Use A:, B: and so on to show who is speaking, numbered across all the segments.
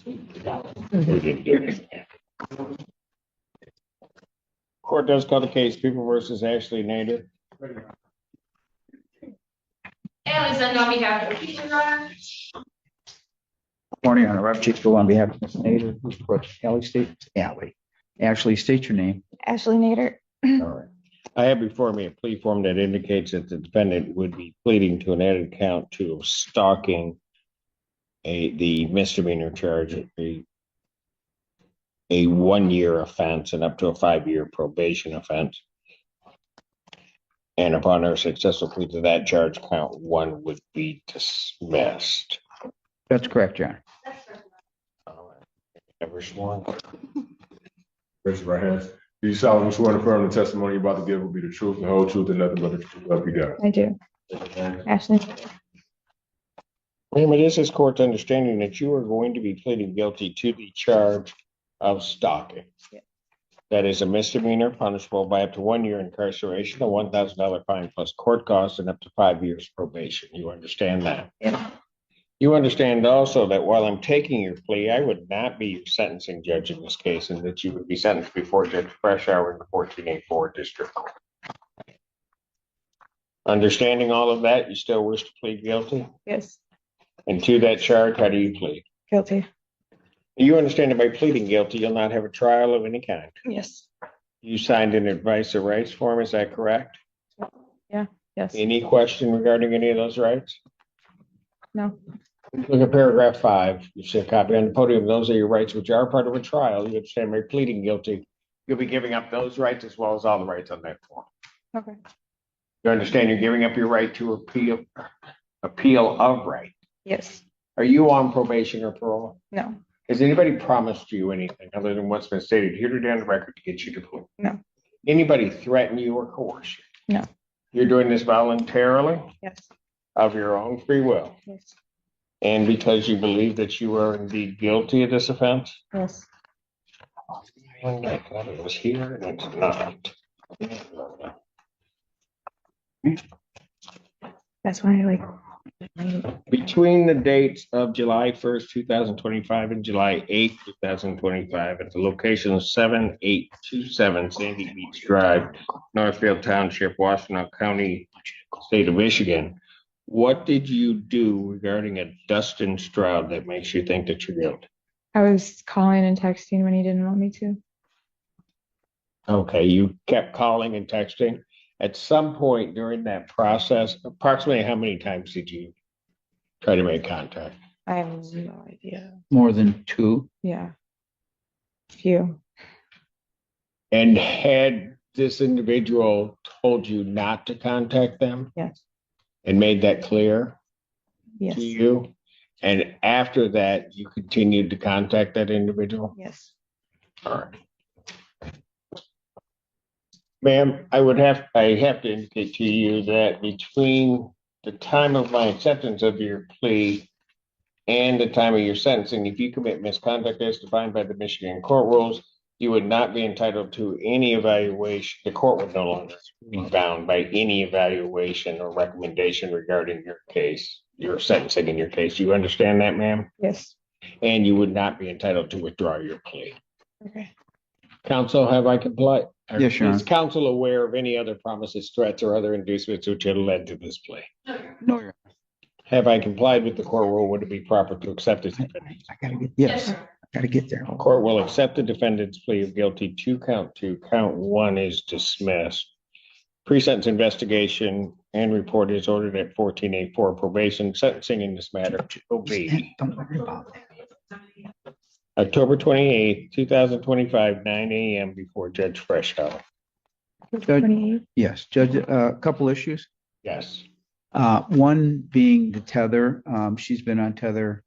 A: We didn't do it. Court does call the case People versus Ashley Nader.
B: Alexander on behalf of the people, Your Honor.
C: Morning, Honor. Rep. Chief Bill on behalf of Ms. Nader, who's approached Ashley, state your name.
D: Ashley Nader.
A: All right. I have before me a plea form that indicates that the defendant would be pleading to an added count to stalking the misdemeanor charge, a 1-year offense and up to a 5-year probation offense. And upon her successful plea to that charge, count 1 would be dismissed.
C: That's correct, Your Honor.
A: All right. Ever sworn?
E: Raise your right hands. Do you solemnly swear to affirm the testimony you're about to give will be the truth, the whole truth, and nothing but the truth? Help you God.
D: I do. Ashley.
A: Ma'am, it is this court's understanding that you are going to be pleading guilty to the charge of stalking.
D: Yeah.
A: That is a misdemeanor punishable by up to 1 year incarceration, a $1,000 fine plus court costs, and up to 5 years probation. You understand that?
D: Yeah.
A: You understand also that while I'm taking your plea, I would not be your sentencing judge in this case, and that you would be sentenced before Judge Freshour in the 1484 District Court. Understanding all of that, you still wish to plead guilty?
D: Yes.
A: And to that charge, how do you plead?
D: Guilty.
A: You understand that by pleading guilty, you'll not have a trial of any kind.
D: Yes.
A: You signed an advice of rights form, is that correct?
D: Yeah. Yes.
A: Any question regarding any of those rights?
D: No.
A: Look at paragraph 5. You see a copy on the podium. Those are your rights, which are part of a trial. You understand by pleading guilty, you'll be giving up those rights as well as all the rights on that form.
D: Okay.
A: You understand you're giving up your right to appeal of right.
D: Yes.
A: Are you on probation or parole?
D: No.
A: Has anybody promised you anything other than what's been stated here today on the record to get you to plea?
D: No.
A: Anybody threaten you or coerce you?
D: No.
A: You're doing this voluntarily
D: Yes.
A: of your own free will,
D: Yes.
A: and because you believe that you are indeed guilty of this offense?
D: Yes.
A: I thought it was here and it's not.
D: That's why I like.
A: Between the dates of July 1st, 2025 and July 8th, 2025, at the location of 7827 Sandy Beach Drive, Northfield Township, Washtenaw County, State of Michigan, what did you do regarding a Dustin Stroud that makes you think that you're guilty?
D: I was calling and texting when he didn't want me to.
A: Okay, you kept calling and texting. At some point during that process, approximately how many times did you try to make contact?
D: I have no idea.
C: More than 2.
D: Yeah. Few.
A: And had this individual told you not to contact them
D: Yes.
A: and made that clear
D: Yes.
A: to you? And after that, you continued to contact that individual?
D: Yes.
A: All right. Ma'am, I have to indicate to you that between the time of my acceptance of your plea and the time of your sentencing, if you commit misconduct as defined by the Michigan court rules, you would not be entitled to any evaluation. The court would no longer be bound by any evaluation or recommendation regarding your case, your sentencing in your case. You understand that, ma'am?
D: Yes.
A: And you would not be entitled to withdraw your plea.
D: Okay.
A: Counsel, have I complied?
C: Yes, Your Honor.
A: Is counsel aware of any other promises, threats, or other inducements which had led to this plea?
C: No, Your
A: Have I complied with the court rule? Would it be proper to accept this?
C: Honor. I gotta get, yes, I gotta get there.
A: Court will accept the defendant's plea of guilty to count 2. Count 1 is dismissed. Pre-sentence investigation and report is ordered at 1484. Probation sentencing in this matter will be
C: Don't worry about that.
A: October 28th, 2025, 9 a.m. before Judge Freshour.
C: Judge,
D: 28.
C: yes, Judge, a couple issues.
A: Yes.
C: One being the tether. She's been on tether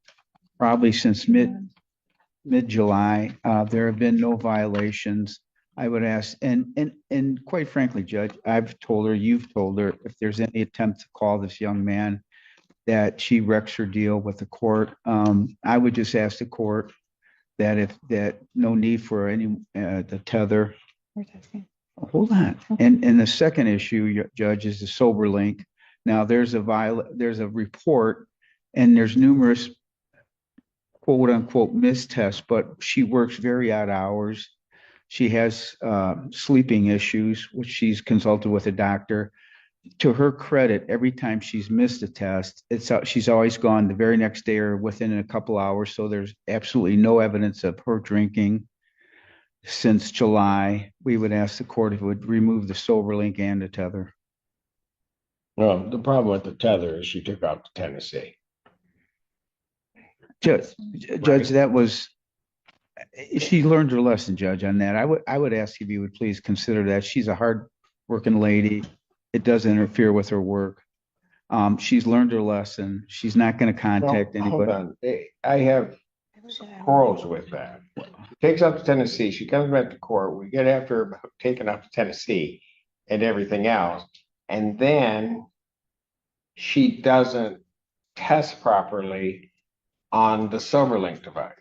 C: probably since mid-July. There have been no violations. I would ask, and quite frankly, Judge, I've told her, you've told her, if there's any attempt to call this young man, that she wrecks her deal with the court. I would just ask the court that no need for any the tether.
D: We're testing.
C: Hold on. And the second issue, Judge, is the sober link. Now there's a report, and there's numerous quote unquote missed test, but she works very odd hours. She has sleeping issues, which she's consulted with a doctor. To her credit, every time she's missed a test, she's always gone the very next day or within a couple hours. So there's absolutely no evidence of her drinking since July. We would ask the court if it would remove the sober link and the tether.
A: Well, the problem with the tether is she took off to Tennessee.
C: Judge, that was, she learned her lesson, Judge, on that. I would ask if you would please consider that. She's a hard working lady. It does interfere with her work. She's learned her lesson. She's not going to contact
A: Hold
C: anybody.
A: on. I have quarrels with that. She takes off to Tennessee. She comes back to court. We get after her about taking off to Tennessee and everything else. And then she doesn't test properly on the SoberLink device.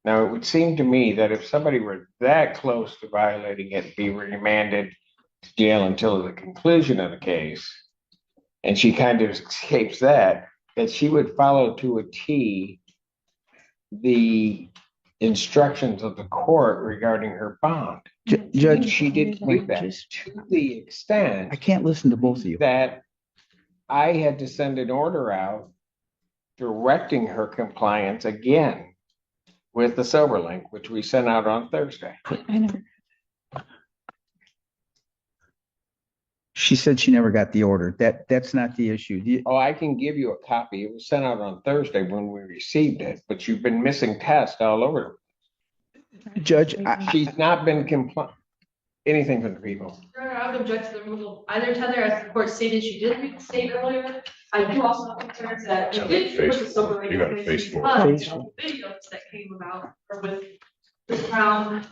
A: Now, it would seem to me that if somebody were that close to violating it, be remanded to jail until the conclusion of the case, and she kind of escapes that she would follow to a T the instructions of the court regarding her bond.
C: Judge,
A: She didn't do that to the
C: I
A: extent
C: can't listen to both of you.
A: that I had to send an order out directing her compliance again with the SoberLink, which we sent out on Thursday.
D: I never.
C: She said she never got the order. That's not the issue.
A: Oh, I can give you a copy. It was sent out on Thursday when we received it, but you've been missing tests all over.
C: Judge,
A: She's not been anything from the people.
B: Your Honor, I would object to the removal of either tether, as the court stated she did reinstate earlier. I do also have concerns that we did put the sober link
E: You got a
B: in
E: face for
B: place
E: it.
B: because of the videos that came about or with the Crown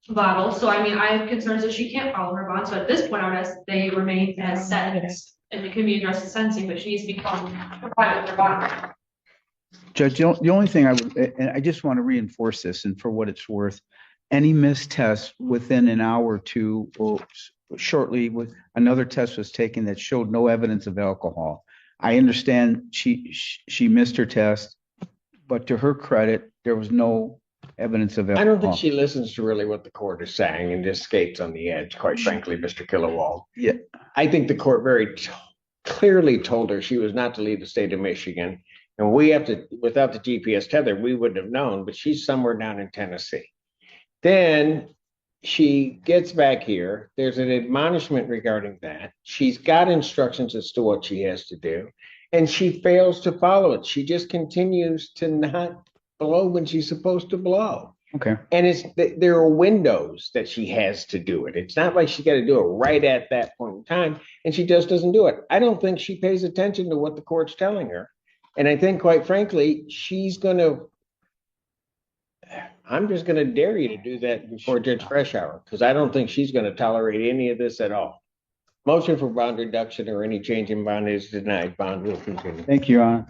B: bottle. So I mean, I have concerns that she can't follow her bond. So at this point, I would ask that they remain as sentenced and it can be addressed as sentencing, but she needs to be compliant with her bond.
C: Judge, the only thing I would, and I just want to reinforce this, and for what it's worth, any missed test within an hour or two or shortly with another test was taken that showed no evidence of alcohol. I understand she missed her test, but to her credit, there was no evidence of alcohol.
A: I don't think she listens to really what the court is saying and just skates on the edge, quite frankly, Mr. Killowall.
C: Yeah.
A: I think the court very clearly told her she was not to leave the state of Michigan. And we have to, without the GPS tether, we wouldn't have known, but she's somewhere down in Tennessee. Then she gets back here. There's an admonishment regarding that. She's got instructions as to what she has to do, and she fails to follow it. She just continues to not blow when she's supposed to blow.
C: Okay.
A: And there are windows that she has to do it. It's not like she got to do it right at that point in time, and she just doesn't do it. I don't think she pays attention to what the court's telling her. And I think, quite frankly, I'm just going to dare you to do that before Judge Freshour, because I don't think she's going to tolerate any of this at all. Motion for bond reduction or any change in bond is denied. Bond will continue.
C: Thank you, Your Honor.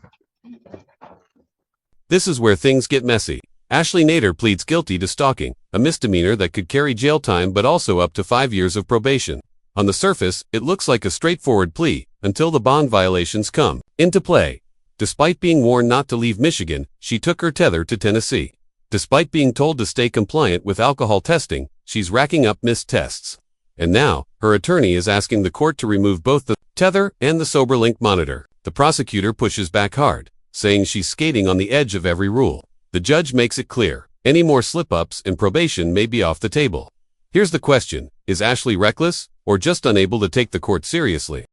F: This is where things get messy. Ashley Nader pleads guilty to stalking, a misdemeanor that could carry jail time but also up to 5 years of probation. On the surface, it looks like a straightforward plea until the bond violations come into play. Despite being warned not to leave Michigan, she took her tether to Tennessee. Despite being told to stay compliant with alcohol testing, she's racking up missed tests. And now, her attorney is asking the court to remove both the tether and the SoberLink monitor. The prosecutor pushes back hard, saying she's skating on the edge of every rule. The judge makes it clear, any more slip-ups and probation may be off the table. Here's the question, is Ashley reckless, or just unable to take the court seriously?